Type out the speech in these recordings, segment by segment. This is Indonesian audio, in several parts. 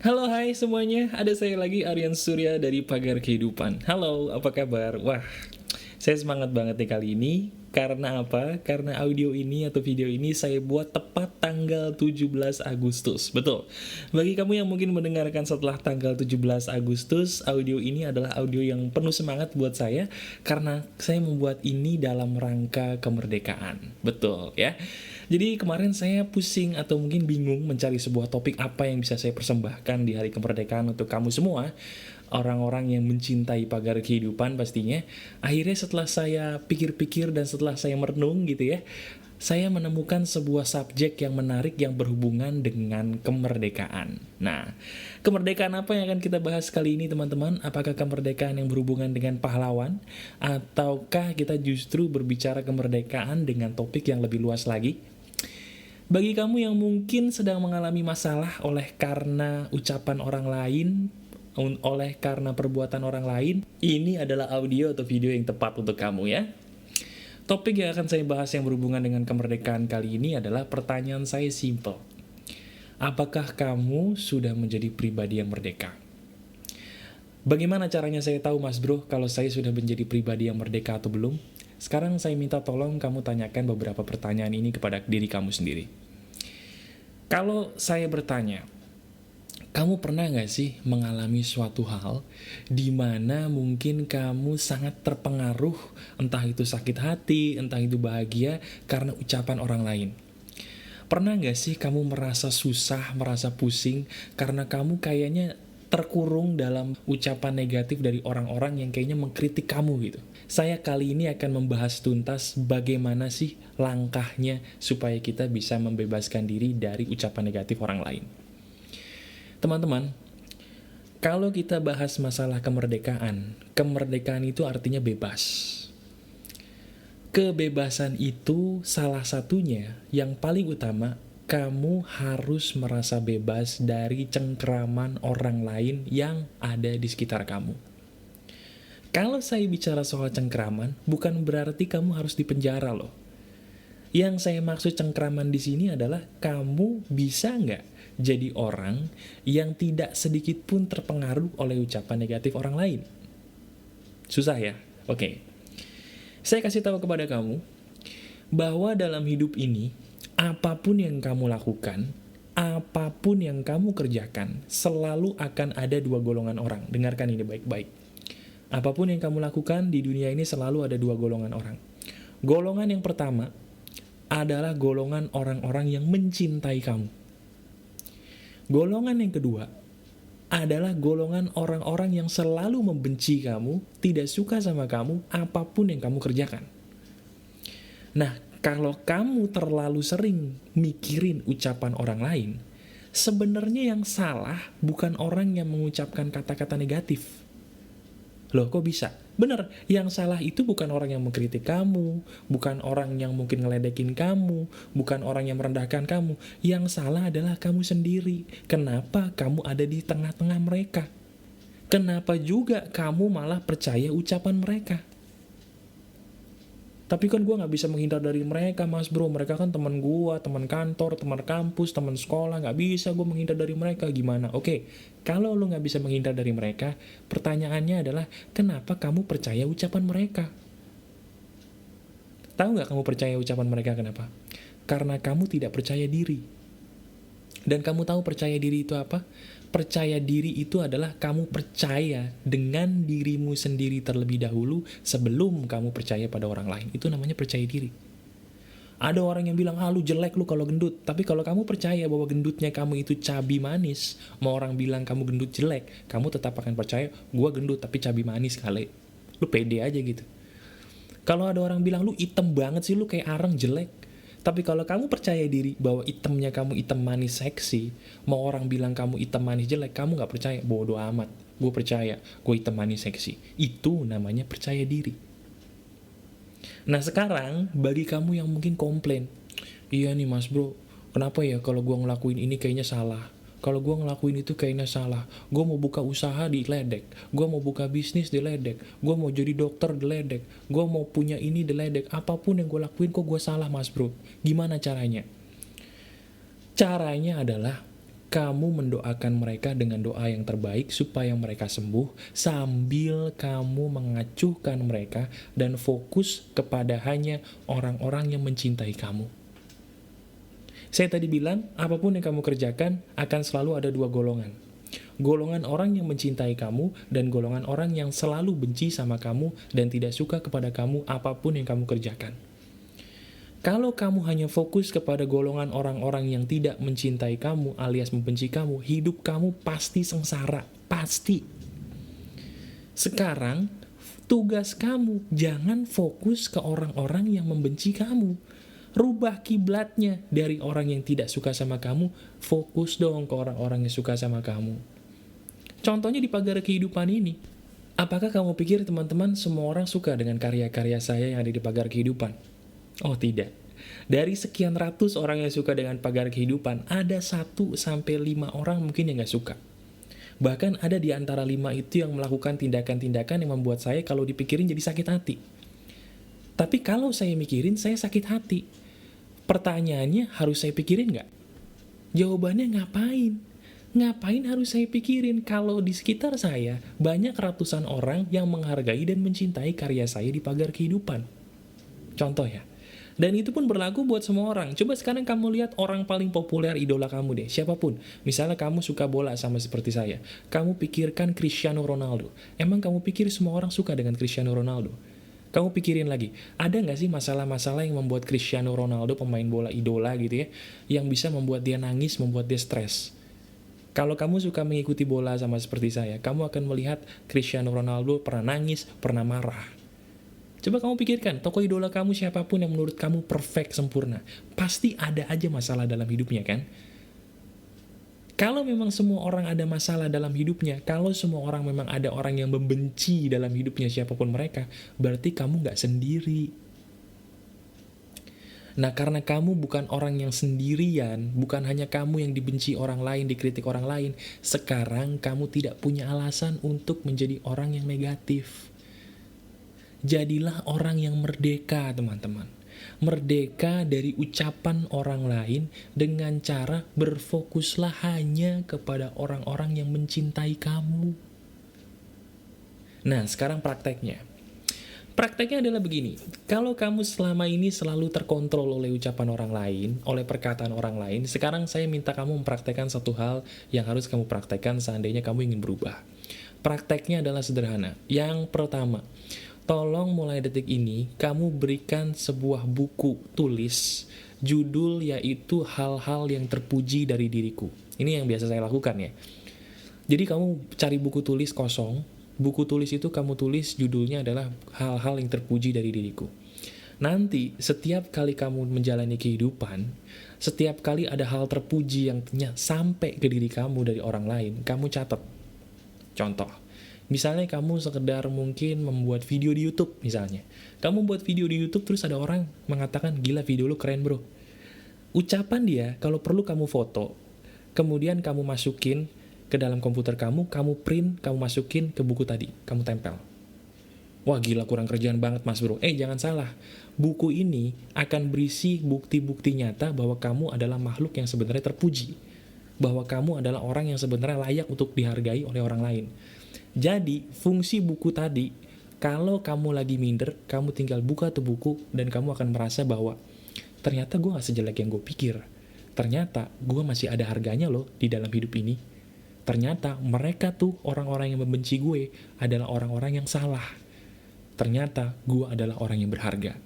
Halo hai semuanya, ada saya lagi Aryan Surya dari Pagar Kehidupan. Halo, apa kabar? Wah, saya semangat banget nih kali ini. Karena apa? Karena audio ini atau video ini saya buat tepat tanggal 17 Agustus. Betul. Bagi kamu yang mungkin mendengarkan setelah tanggal 17 Agustus, audio ini adalah audio yang penuh semangat buat saya karena saya membuat ini dalam rangka kemerdekaan. Betul ya. Jadi kemarin saya pusing atau mungkin bingung mencari sebuah topik apa yang bisa saya persembahkan di hari kemerdekaan untuk kamu semua, orang-orang yang mencintai pagar kehidupan pastinya. Akhirnya setelah saya pikir-pikir dan setelah saya merenung gitu ya, saya menemukan sebuah subjek yang menarik yang berhubungan dengan kemerdekaan. Nah, kemerdekaan apa yang akan kita bahas kali ini teman-teman? Apakah kemerdekaan yang berhubungan dengan pahlawan? Ataukah kita justru berbicara kemerdekaan dengan topik yang lebih luas lagi? Bagi kamu yang mungkin sedang mengalami masalah oleh karena ucapan orang lain, oleh karena perbuatan orang lain, ini adalah audio atau video yang tepat untuk kamu ya. Topik yang akan saya bahas yang berhubungan dengan kemerdekaan kali ini adalah pertanyaan saya simple. Apakah kamu sudah menjadi pribadi yang merdeka? Bagaimana caranya saya tahu mas bro kalau saya sudah menjadi pribadi yang merdeka atau belum? Sekarang saya minta tolong kamu tanyakan beberapa pertanyaan ini kepada diri kamu sendiri. Kalau saya bertanya, kamu pernah nggak sih mengalami suatu hal di mana mungkin kamu sangat terpengaruh, entah itu sakit hati, entah itu bahagia, karena ucapan orang lain? Pernah nggak sih kamu merasa susah, merasa pusing, karena kamu kayaknya terkurung dalam ucapan negatif dari orang-orang yang kayaknya mengkritik kamu gitu? Saya kali ini akan membahas tuntas bagaimana sih langkahnya supaya kita bisa membebaskan diri dari ucapan negatif orang lain. Teman-teman, kalau kita bahas masalah kemerdekaan, kemerdekaan itu artinya bebas. Kebebasan itu salah satunya yang paling utama, kamu harus merasa bebas dari cengkraman orang lain yang ada di sekitar kamu. Kalau saya bicara soal cengkraman, bukan berarti kamu harus dipenjara loh. Yang saya maksud cengkraman di sini adalah kamu bisa nggak jadi orang yang tidak sedikit pun terpengaruh oleh ucapan negatif orang lain. Susah ya? Oke. Saya kasih tahu kepada kamu bahwa dalam hidup ini, apapun yang kamu lakukan, apapun yang kamu kerjakan, selalu akan ada dua golongan orang. Dengarkan ini baik-baik. Apapun yang kamu lakukan di dunia ini selalu ada dua golongan orang. Golongan yang pertama adalah golongan orang-orang yang mencintai kamu. Golongan yang kedua adalah golongan orang-orang yang selalu membenci kamu, tidak suka sama kamu, apapun yang kamu kerjakan. Nah, kalau kamu terlalu sering mikirin ucapan orang lain, sebenarnya yang salah bukan orang yang mengucapkan kata-kata negatif. Loh, kok bisa? Bener, yang salah itu bukan orang yang mengkritik kamu, bukan orang yang mungkin ngeledekin kamu, bukan orang yang merendahkan kamu. Yang salah adalah kamu sendiri. Kenapa kamu ada di tengah-tengah mereka? Kenapa juga kamu malah percaya ucapan mereka? Tapi kan gue gak bisa menghindar dari mereka mas bro. Mereka kan teman gue, teman kantor, teman kampus, teman sekolah. Gak bisa gue menghindar dari mereka. Gimana? Oke, kalau lo gak bisa menghindar dari mereka, pertanyaannya adalah kenapa kamu percaya ucapan mereka? Tahu gak kamu percaya ucapan mereka kenapa? Karena kamu tidak percaya diri. Dan kamu tahu percaya diri itu apa? Percaya diri itu adalah kamu percaya dengan dirimu sendiri terlebih dahulu sebelum kamu percaya pada orang lain. Itu namanya percaya diri. Ada orang yang bilang, lu jelek lu kalau gendut. Tapi kalau kamu percaya bahwa gendutnya kamu itu cabi manis, mau orang bilang kamu gendut jelek, kamu tetap akan percaya, gua gendut tapi cabi manis kali. Lu pede aja gitu. Kalau ada orang bilang, lu hitam banget sih, lu kayak arang jelek. Tapi kalau kamu percaya diri bahwa itemnya kamu item manis seksi, mau orang bilang kamu item manis jelek, kamu gak percaya, bodo amat. Gue percaya, gue item manis seksi. Itu namanya percaya diri. Nah sekarang, bagi kamu yang mungkin komplain, iya nih mas bro, kenapa ya kalau gue ngelakuin ini kayaknya salah? Kalau gue ngelakuin itu kayaknya salah. Gue mau buka usaha diledek. Gue mau buka bisnis diledek. Gue mau jadi dokter diledek. Gue mau punya ini diledek. Apapun yang gue lakuin kok gue salah mas bro. Gimana caranya? Caranya adalah kamu mendoakan mereka dengan doa yang terbaik supaya mereka sembuh, sambil kamu mengacuhkan mereka dan fokus kepada hanya orang-orang yang mencintai kamu. Saya tadi bilang, apapun yang kamu kerjakan akan selalu ada dua golongan. Golongan orang yang mencintai kamu dan golongan orang yang selalu benci sama kamu dan tidak suka kepada kamu apapun yang kamu kerjakan. Kalau kamu hanya fokus kepada golongan orang-orang yang tidak mencintai kamu alias membenci kamu, hidup kamu pasti sengsara, pasti. Sekarang, tugas kamu jangan fokus ke orang-orang yang membenci kamu. Rubah kiblatnya dari orang yang tidak suka sama kamu, fokus dong ke orang-orang yang suka sama kamu. Contohnya di pagar kehidupan ini. Apakah kamu pikir teman-teman semua orang suka dengan karya-karya saya yang ada di pagar kehidupan? Oh tidak. Dari sekian ratus orang yang suka dengan pagar kehidupan, ada 1-5 orang mungkin yang gak suka. Bahkan ada di antara 5 itu yang melakukan tindakan-tindakan yang membuat saya kalau dipikirin jadi sakit hati. Tapi kalau saya mikirin, saya sakit hati. Pertanyaannya, harus saya pikirin gak? Jawabannya ngapain? Ngapain harus saya pikirin kalau di sekitar saya banyak ratusan orang yang menghargai dan mencintai karya saya di pagar kehidupan? Contoh ya. Dan itu pun berlaku buat semua orang. Coba sekarang kamu lihat orang paling populer idola kamu deh, siapapun. Misalnya kamu suka bola sama seperti saya. Kamu pikirkan Cristiano Ronaldo. Emang kamu pikir semua orang suka dengan Cristiano Ronaldo? Kamu pikirin lagi, ada nggak sih masalah-masalah yang membuat Cristiano Ronaldo, pemain bola idola gitu ya, yang bisa membuat dia nangis, membuat dia stres? Kalau kamu suka mengikuti bola sama seperti saya, kamu akan melihat Cristiano Ronaldo pernah nangis, pernah marah. Coba kamu pikirkan, tokoh idola kamu siapapun yang menurut kamu perfect, sempurna. Pasti ada aja masalah dalam hidupnya kan? Kalau memang semua orang ada masalah dalam hidupnya, kalau semua orang memang ada orang yang membenci dalam hidupnya siapapun mereka, berarti kamu nggak sendiri. Nah, karena kamu bukan orang yang sendirian, bukan hanya kamu yang dibenci orang lain, dikritik orang lain, sekarang kamu tidak punya alasan untuk menjadi orang yang negatif. Jadilah orang yang merdeka, teman-teman. Merdeka dari ucapan orang lain dengan cara berfokuslah hanya kepada orang-orang yang mencintai kamu. Nah, sekarang prakteknya. Prakteknya adalah begini. Kalau kamu selama ini selalu terkontrol oleh ucapan orang lain, oleh perkataan orang lain, sekarang saya minta kamu mempraktekkan satu hal yang harus kamu praktekkan seandainya kamu ingin berubah. Prakteknya adalah sederhana. Yang pertama, tolong mulai detik ini, kamu berikan sebuah buku tulis, judul yaitu hal-hal yang terpuji dari diriku. Ini yang biasa saya lakukan ya. Jadi kamu cari buku tulis kosong, buku tulis itu kamu tulis judulnya adalah hal-hal yang terpuji dari diriku. Nanti, setiap kali kamu menjalani kehidupan, setiap kali ada hal terpuji yang sampai ke diri kamu dari orang lain, kamu catat. Contoh. Misalnya kamu sekedar mungkin membuat video di YouTube misalnya. Kamu buat video di YouTube terus ada orang mengatakan, gila video lu keren bro. Ucapan dia kalau perlu kamu foto, kemudian kamu masukin ke dalam komputer kamu print, kamu masukin ke buku tadi, kamu tempel. Wah gila kurang kerjaan banget mas bro. Jangan salah, buku ini akan berisi bukti-bukti nyata bahwa kamu adalah makhluk yang sebenarnya terpuji. Bahwa kamu adalah orang yang sebenarnya layak untuk dihargai oleh orang lain. Jadi, fungsi buku tadi, kalau kamu lagi minder, kamu tinggal buka tuh buku, dan kamu akan merasa bahwa, ternyata gue gak sejelek yang gue pikir. Ternyata, gue masih ada harganya loh di dalam hidup ini. Ternyata, mereka tuh orang-orang yang membenci gue, adalah orang-orang yang salah. Ternyata, gue adalah orang yang berharga.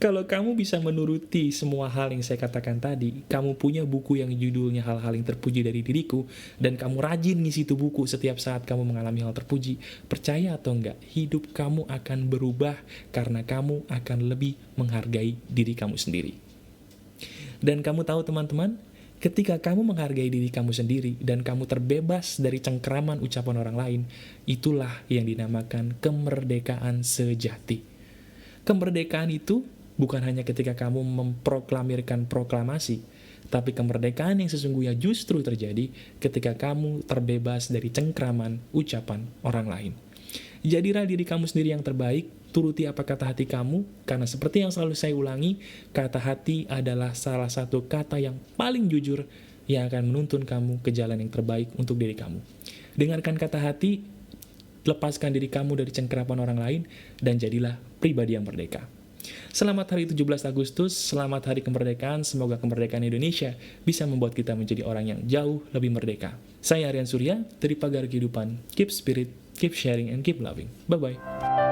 Kalau kamu bisa menuruti semua hal yang saya katakan tadi, kamu punya buku yang judulnya hal-hal yang terpuji dari diriku, dan kamu rajin ngisi itu buku setiap saat kamu mengalami hal terpuji, percaya atau enggak, hidup kamu akan berubah karena kamu akan lebih menghargai diri kamu sendiri. Dan kamu tahu teman-teman, ketika kamu menghargai diri kamu sendiri dan kamu terbebas dari cengkraman ucapan orang lain, itulah yang dinamakan kemerdekaan sejati. Kemerdekaan itu bukan hanya ketika kamu memproklamirkan proklamasi, tapi kemerdekaan yang sesungguhnya justru terjadi ketika kamu terbebas dari cengkraman ucapan orang lain. Jadilah diri kamu sendiri yang terbaik, turuti apa kata hati kamu, karena seperti yang selalu saya ulangi, kata hati adalah salah satu kata yang paling jujur yang akan menuntun kamu ke jalan yang terbaik untuk diri kamu. Dengarkan kata hati, lepaskan diri kamu dari cengkeraman orang lain, dan jadilah pribadi yang merdeka. Selamat hari 17 Agustus, selamat hari kemerdekaan, semoga kemerdekaan Indonesia bisa membuat kita menjadi orang yang jauh lebih merdeka. Saya Aryan Surya, dari Pagar Kehidupan. Keep spirit, keep sharing, and keep loving. Bye-bye.